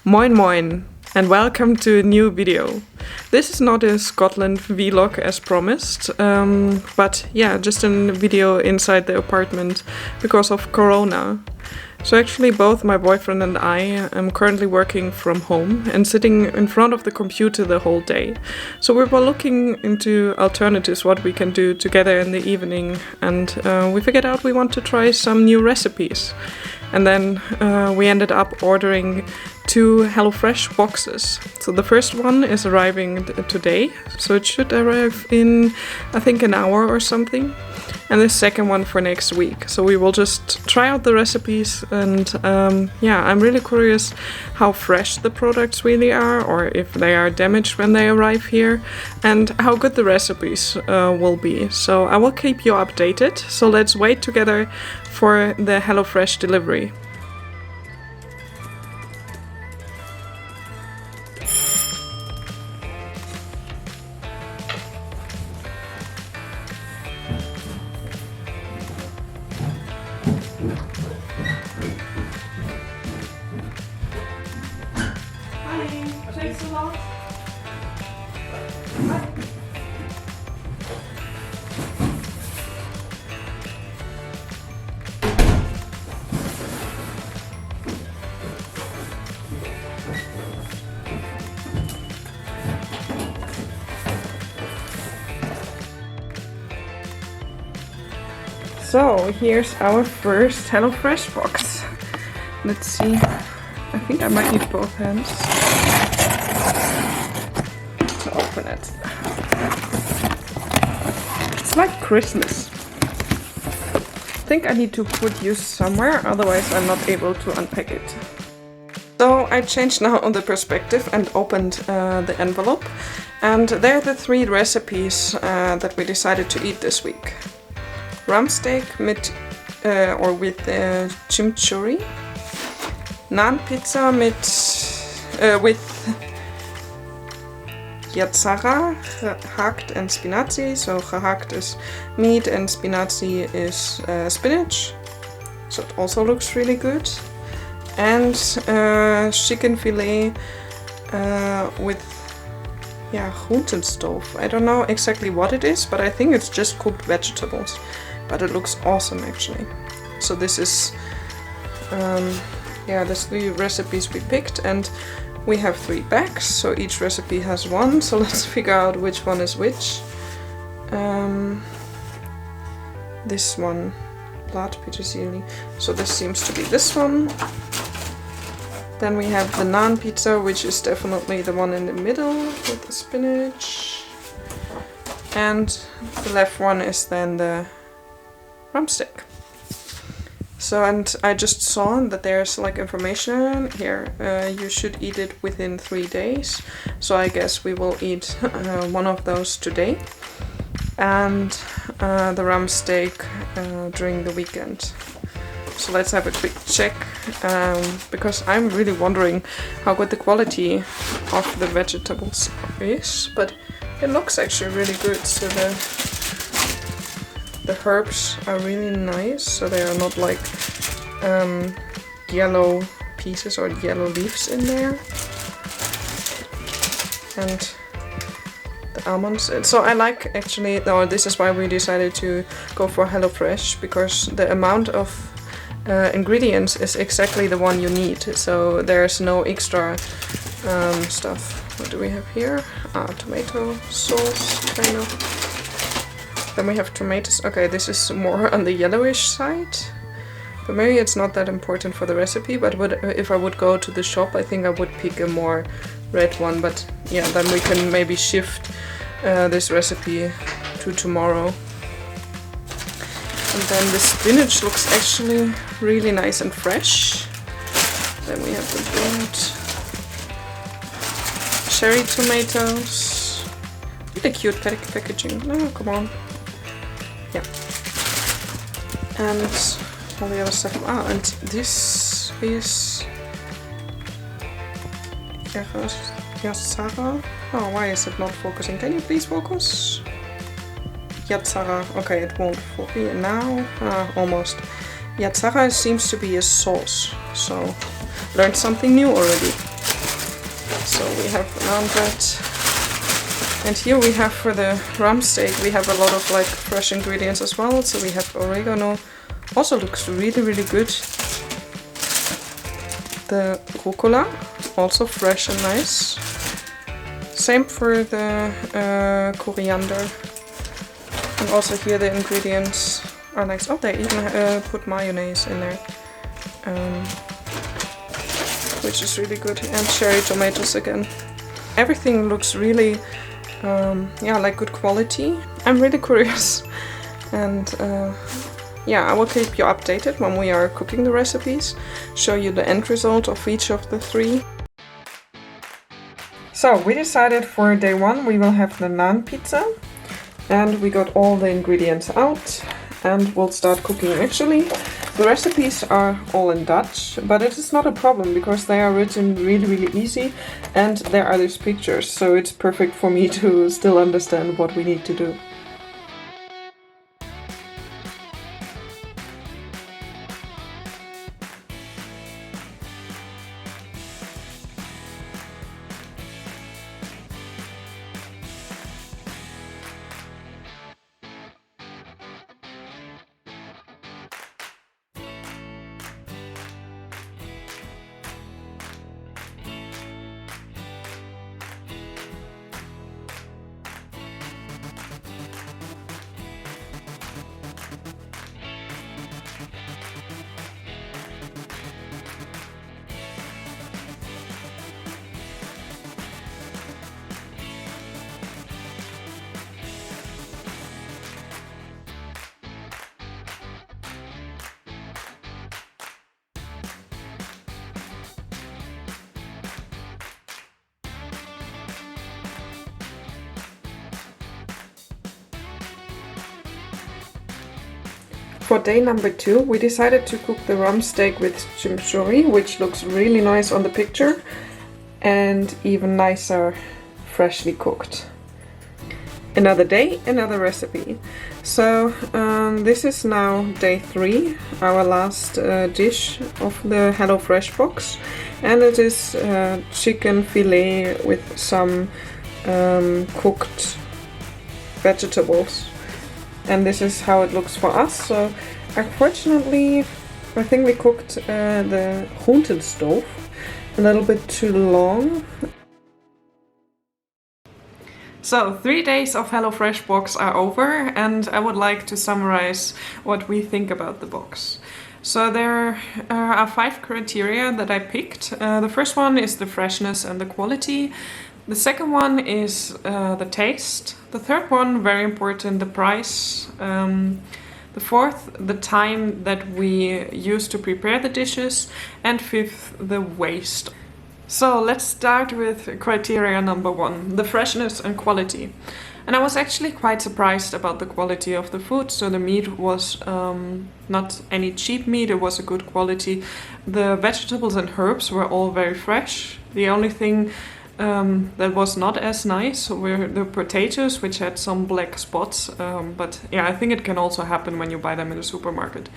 Moin Moin, and welcome to a new video. This is not a Scotland vlog as promised, but yeah, just a video inside the apartment because of Corona. So actually both my boyfriend and I am currently working from home and sitting in front of the computer the whole day. So we were looking into alternatives, what we can do together in the evening, and we figured out we want to try some new recipes. And then we ended up ordering 2 HelloFresh boxes. So the first one is arriving today, so it should arrive in, I think, an hour or something. And the second one for next week. So we will just try out the recipes and yeah, I'm really curious how fresh the products really are, or if they are damaged when they arrive here, and how good the recipes will be. So I will keep you updated. So let's wait together for the HelloFresh delivery. Thanks a lot. So here's our first HelloFresh box. Let's see. I think I might need both hands to open it. It's like Christmas. I think I need to put you somewhere, otherwise I'm not able to unpack it. So I changed now the perspective and opened the envelope. And there are the 3 recipes that we decided to eat this week. Rump steak with chimichurri. Naan pizza with yatzara, gehakt and spinazie. So gehakt is meat and spinazie is spinach. So it also looks really good. And chicken fillet with groentenstoof. I don't know exactly what it is, but I think it's just cooked vegetables. But it looks awesome actually. So this is there's 3 recipes we picked, and we have 3 bags, so each recipe has 1. So let's figure out which one is which. This one, blood petersilie. So this seems to be this one. Then we have the naan pizza, which is definitely the one in the middle with the spinach. And the left one is then the rump steak. So, and I just saw that there's like information here. You should eat it within 3 days. So I guess we will eat one of those today. And the rump steak during the weekend. So let's have a quick check, because I'm really wondering how good the quality of the vegetables is. But it looks actually really good. So the herbs are really nice, so they are not like yellow pieces or yellow leaves in there. And the almonds. So I like actually, this is why we decided to go for HelloFresh, because the amount of ingredients is exactly the one you need. So there's no extra stuff. What do we have here? Tomato sauce, kind of. Then we have tomatoes. Okay, this is more on the yellowish side. But maybe it's not that important for the recipe. But if I would go to the shop, I think I would pick a more red one. But yeah, then we can maybe shift this recipe to tomorrow. And then the spinach looks actually really nice and fresh. Then we have the boiled cherry tomatoes. Really cute packaging. Oh, come on. Yeah. And all the other stuff. And this is yatzara. Oh, why is it not focusing? Can you please focus? Yatzara. Okay, it won't focus now. Almost. Yatzara seems to be a sauce. So, learned something new already. So we have the naan bread. And here we have for the rump steak, we have a lot of like fresh ingredients as well. So we have oregano, also looks really, really good. The rucola, also fresh and nice. Same for the coriander. And also here the ingredients are nice. Oh, they even put mayonnaise in there. Which is really good. And cherry tomatoes again. Everything looks really, yeah, like good quality. I'm really curious. And yeah, I will keep you updated when we are cooking the recipes. Show you the end result of each of the 3. So we decided for day 1 we will have the naan pizza. And we got all the ingredients out. And we'll start cooking. Actually, the recipes are all in Dutch, but it is not a problem because they are written really, really easy and there are these pictures, so it's perfect for me to still understand what we need to do. For day number 2, we decided to cook the rump steak with chimichurri, which looks really nice on the picture and even nicer freshly cooked. Another day, another recipe. So this is now day 3, our last dish of the HelloFresh box, and it is chicken fillet with some cooked vegetables. And this is how it looks for us. So unfortunately, I think we cooked the groentenstoof a little bit too long. So 3 days of HelloFresh box are over, and I would like to summarize what we think about the box. So there are 5 criteria that I picked. The first one is the freshness and the quality. The second one is the taste. The third one, very important, the price. The fourth, the time that we use to prepare the dishes. And fifth, the waste. So let's start with criteria number 1, the freshness and quality. And I was actually quite surprised about the quality of the food. So the meat was not any cheap meat, it was a good quality. The vegetables and herbs were all very fresh. The only thing that was not as nice were the potatoes, which had some black spots, but yeah, I think it can also happen when you buy them in the supermarket.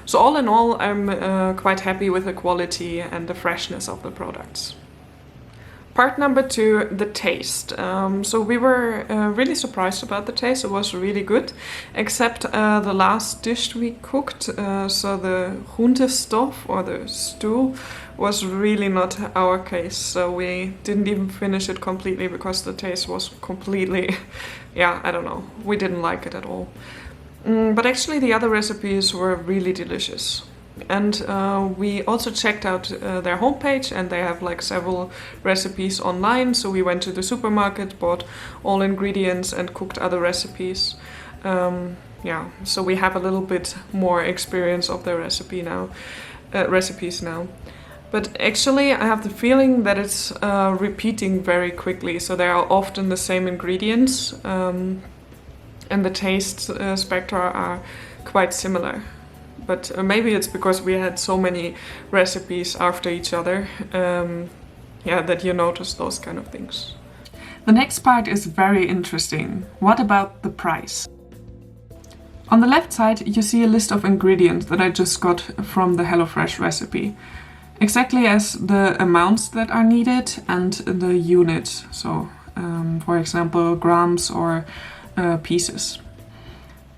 So all in all, I'm quite happy with the quality and the freshness of the products. Part number 2, the taste. So we were really surprised about the taste. It was really good, except the last dish we cooked. So the groentenstoof or the stew was really not our case. So we didn't even finish it completely because the taste was completely, yeah, I don't know. We didn't like it at all. But actually the other recipes were really delicious. And we also checked out their homepage, and they have like several recipes online. So we went to the supermarket, bought all ingredients and cooked other recipes. Yeah, so we have a little bit more experience of the recipes now. But actually I have the feeling that it's repeating very quickly. So they are often the same ingredients, and the taste spectra are quite similar. But maybe it's because we had so many recipes after each other, yeah, that you notice those kind of things. The next part is very interesting. What about the price? On the left side, you see a list of ingredients that I just got from the HelloFresh recipe. exactly as the amounts that are needed and the unit. So, for example, grams or pieces.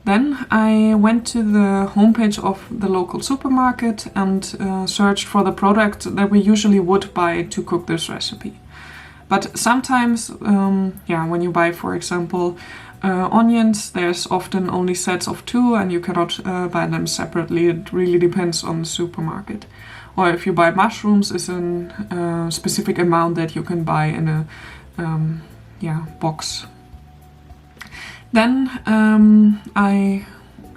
Then I went to the homepage of the local supermarket and searched for the product that we usually would buy to cook this recipe. But sometimes, when you buy, for example, onions, there's often only sets of 2 and you cannot buy them separately. It really depends on the supermarket. Or if you buy mushrooms, it's a specific amount that you can buy in a box. Then I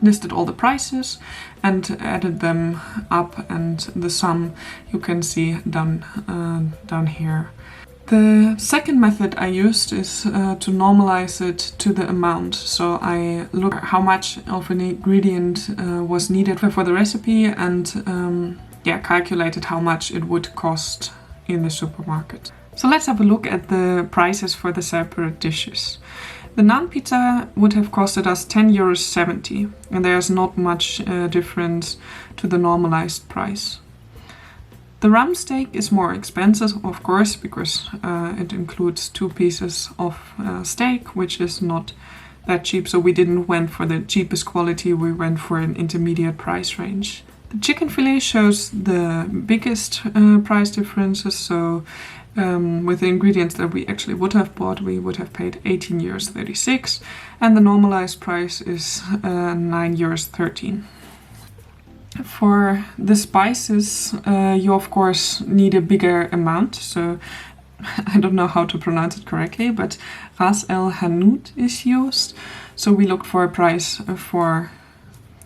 listed all the prices and added them up, and the sum you can see down here. The second method I used is to normalize it to the amount. So I looked at how much of an ingredient was needed for the recipe and calculated how much it would cost in the supermarket. So let's have a look at the prices for the separate dishes. The naan pizza would have costed us €10.70, and there's not much difference to the normalized price. The rump steak is more expensive, of course, because it includes 2 pieces of steak, which is not that cheap. So we didn't went for the cheapest quality, we went for an intermediate price range. The chicken fillet shows the biggest price differences. So with the ingredients that we actually would have bought, we would have paid €18.36, and the normalized price is €9.13. For the spices, you of course need a bigger amount, so I don't know how to pronounce it correctly, but Ras El Hanout is used. So we looked for a price for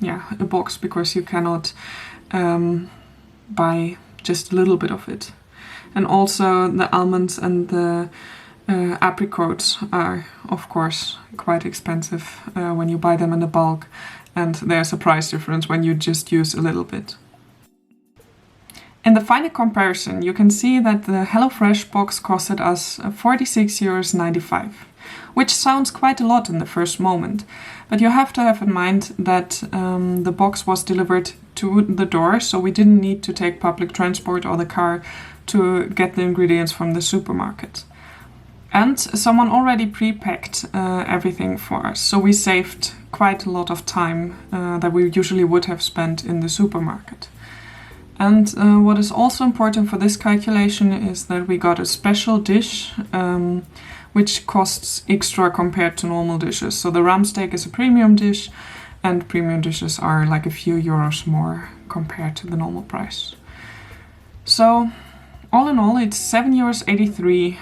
a box, because you cannot buy just a little bit of it. And also the almonds and the apricots are of course quite expensive when you buy them in the bulk, and there's a price difference when you just use a little bit. In the final comparison, you can see that the HelloFresh box costed us €46.95, which sounds quite a lot in the first moment, but you have to have in mind that the box was delivered to the door, so we didn't need to take public transport or the car to get the ingredients from the supermarket. And someone already pre-packed everything for us, so we saved quite a lot of time that we usually would have spent in the supermarket. And what is also important for this calculation is that we got a special dish which costs extra compared to normal dishes. So the rump steak is a premium dish, and premium dishes are like a few euros more compared to the normal price. So all in all, it's €7.83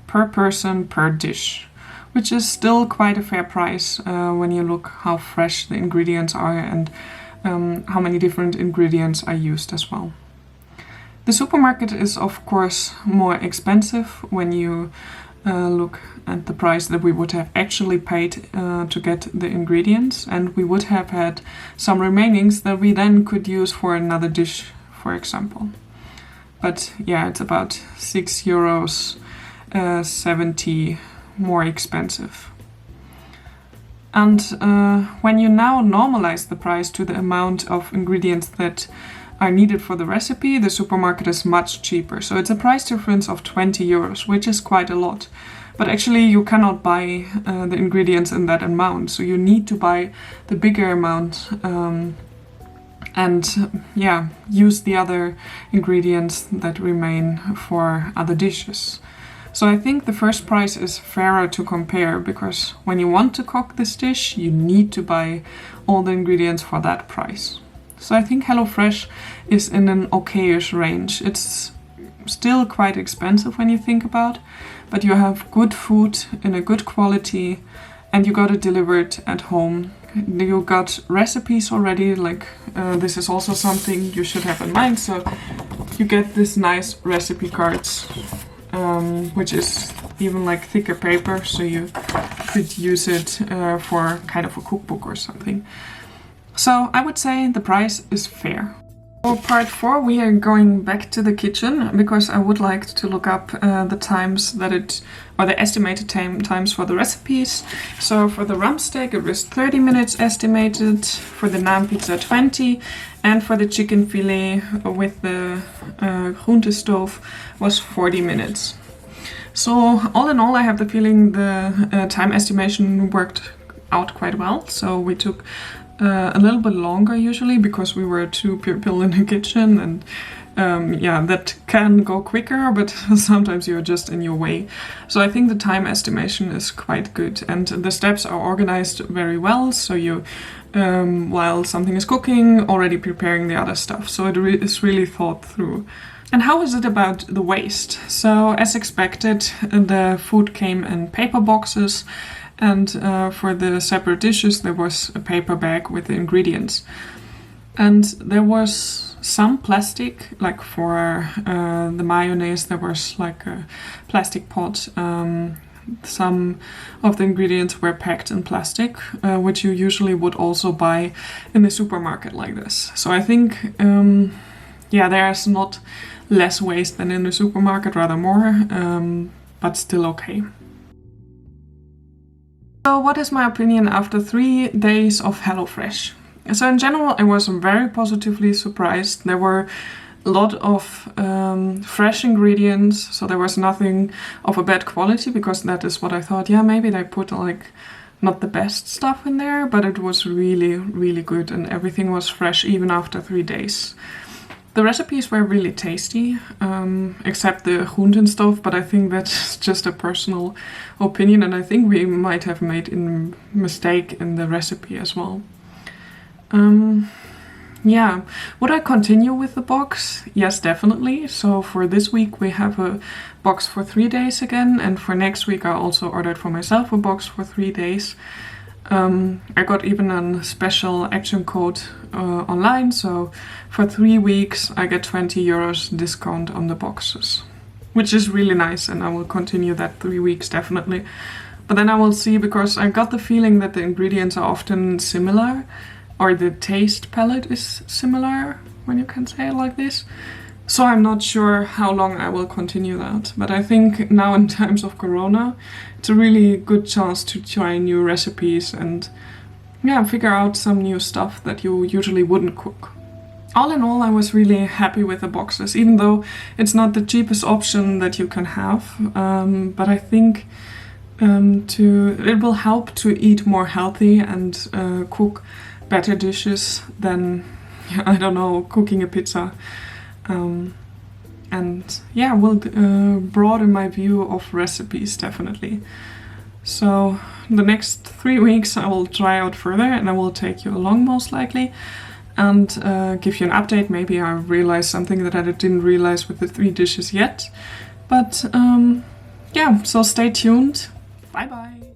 per person per dish, which is still quite a fair price when you look how fresh the ingredients are and how many different ingredients are used as well. The supermarket is of course more expensive when you look at the price that we would have actually paid to get the ingredients, and we would have had some remainings that we then could use for another dish, for example. But it's about €6.70 more expensive. And when you now normalize the price to the amount of ingredients that are needed for the recipe, the supermarket is much cheaper. So it's a price difference of €20, which is quite a lot. But actually you cannot buy the ingredients in that amount. So you need to buy the bigger amount and use the other ingredients that remain for other dishes. So I think the first price is fairer to compare, because when you want to cook this dish, you need to buy all the ingredients for that price. So I think HelloFresh is in an okayish range. It's still quite expensive when you think about, but you have good food in a good quality, and you got it delivered at home. You got recipes already, this is also something you should have in mind. So you get this nice recipe cards, which is even thicker paper, so you could use it for kind of a cookbook or something. So I would say the price is fair. For part 4, we are going back to the kitchen because I would like to look up the times that the estimated times for the recipes. So for the rump steak it was 30 minutes estimated, for the naan pizza 20, and for the chicken filet with the groentestoof was 40 minutes. So all in all, I have the feeling the time estimation worked out quite well. So we took a little bit longer usually because we were 2 people in the kitchen, and yeah, that can go quicker, but sometimes you're just in your way. So I think the time estimation is quite good, and the steps are organized very well. So you, while something is cooking, already preparing the other stuff. So it is really thought through. And how is it about the waste? So as expected, the food came in paper boxes, and for the separate dishes there was a paper bag with the ingredients. And there was some plastic, like for the mayonnaise there was like a plastic pot. Some of the ingredients were packed in plastic, which you usually would also buy in the supermarket like this. So I think, yeah, there's not less waste than in the supermarket, rather more, but still okay. So what is my opinion after 3 days of HelloFresh? So in general, I was very positively surprised. There were a lot of fresh ingredients, so there was nothing of a bad quality, because that is what I thought. Yeah, maybe they put like not the best stuff in there, but it was really, really good, and everything was fresh even after 3 days. The recipes were really tasty, except the groentenstoof, but I think that's just a personal opinion, and I think we might have made a mistake in the recipe as well. Yeah, would I continue with the box? Yes, definitely. So for this week we have a box for 3 days again, and for next week I also ordered for myself a box for 3 days. I got even a special action code online, so for 3 weeks I get 20 euros discount on the boxes, which is really nice, and I will continue that 3 weeks definitely. But then I will see, because I got the feeling that the ingredients are often similar, or the taste palette is similar, when you can say it like this. So I'm not sure how long I will continue that. But I think now in times of Corona, it's a really good chance to try new recipes and, yeah, figure out some new stuff that you usually wouldn't cook. All in all, I was really happy with the boxes, even though it's not the cheapest option that you can have. But I think it will help to eat more healthy and cook better dishes than, I don't know, cooking a pizza. And yeah, will broaden my view of recipes definitely. So the next 3 weeks I will try out further, and I will take you along most likely, and give you an update. Maybe I realized something that I didn't realize with the 3 dishes yet. But yeah, so stay tuned. Bye bye.